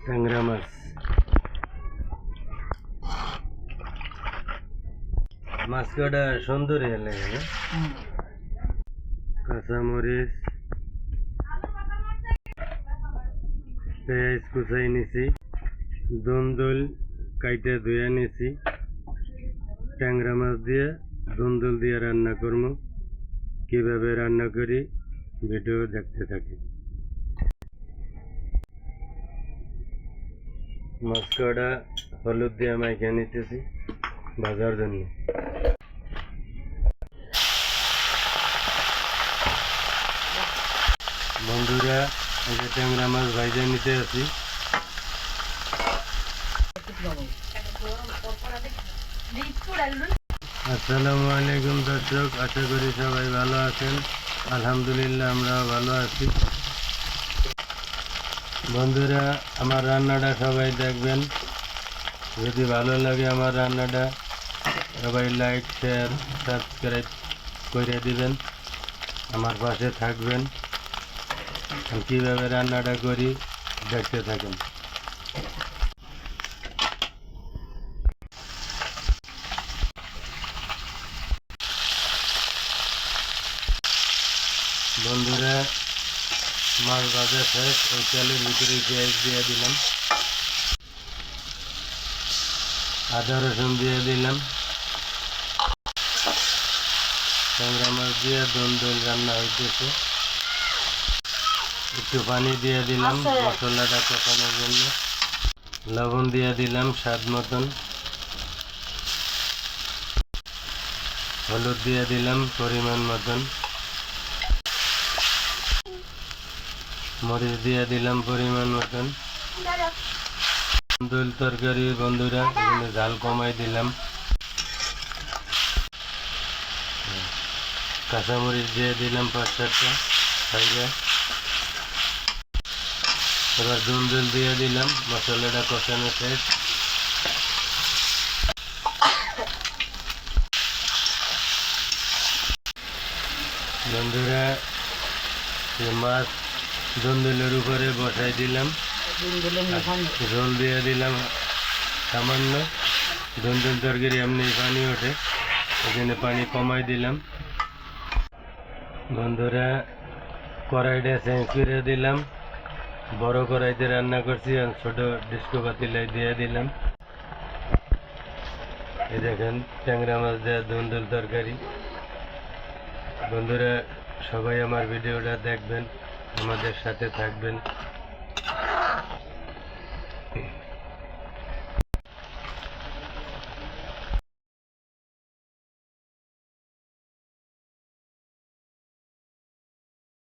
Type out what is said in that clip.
ট্যাংরা মাছ, মাছ কাটা সুন্দর লাগে না? কাঁচামরিচ, পেঁয়াজ কুচাই নিছি, দুন্দুল কাইটে ধুয়ে নিছি। ট্যাংরা মাছ দিয়ে দুন্দুল দিয়ে রান্না করবো। কিভাবে রান্না করি ভিডিও দেখতে থাকি। মাছ কাটা হলুদ দিয়ে মাইখে নিতেছি ভাজার জন্য। বন্ধুরা, এই যে ট্যাংরা মাছ ভাইজা নিতে আছি। আসসালামু আলাইকুম দর্শক, আশা করি সবাই ভালো আছেন। আলহামদুলিল্লাহ আমরা ভালো আছি। বন্ধুরা, আমার রান্নাটা সবাই দেখবেন। যদি ভালো লাগে আমার রান্নাটা, সবাই লাইক শেয়ার সাবস্ক্রাইব করে দিবেন, আমার পাশে থাকবেন। কীভাবে রান্নাটা করি দেখতে থাকেন। বন্ধুরা, মাছ ভাজা শেষ। ওই তেলের ভিতরে পেঁয়াজ দিয়ে দিলাম, আদা রসুন দিয়ে দিলাম। ট্যাংরা মাছ দিয়ে দুন্দুল রান্না হইতেছে। একটু পানি দিয়ে দিলাম মশলাটা কষানোর জন্য। লবণ দিয়ে দিলাম স্বাদ মতন। হলুদ দিয়ে দিলাম পরিমাণ মতন। মরিচ দিয়ে দিলাম পরিমাণ মতন। দুন্দুল তরকারি বন্ধুরা, এখানে ঝাল কমাই দিলাম। কাঁচামরিচ দিয়ে দিলাম 5-7টা খাইলে। এবার দুন্দুল দিয়ে দিলাম। মশলাটা কষানো শেষ। বন্ধুরা, মাছ দুন্দুলের উপরে বসাই দিলাম। ঝোল দিয়ে দিলাম সামান্য। দুন্দুল তরকারি এমনি পানি ওঠে, এখানে পানি কমাই দিলাম। বন্ধুরা, কড়াইটা চেঞ্জ করে দিলাম। বড় কড়াইতে রান্না করছি, আর ছোট ডিস্কো পাতিলাই দিয়ে দিলাম। এই দেখেন ট্যাংরা মাছ দেওয়া দুন্দুল তরকারি। বন্ধুরা, সবাই আমার ভিডিওটা দেখবেন, আমাদের সাথে থাকবেন।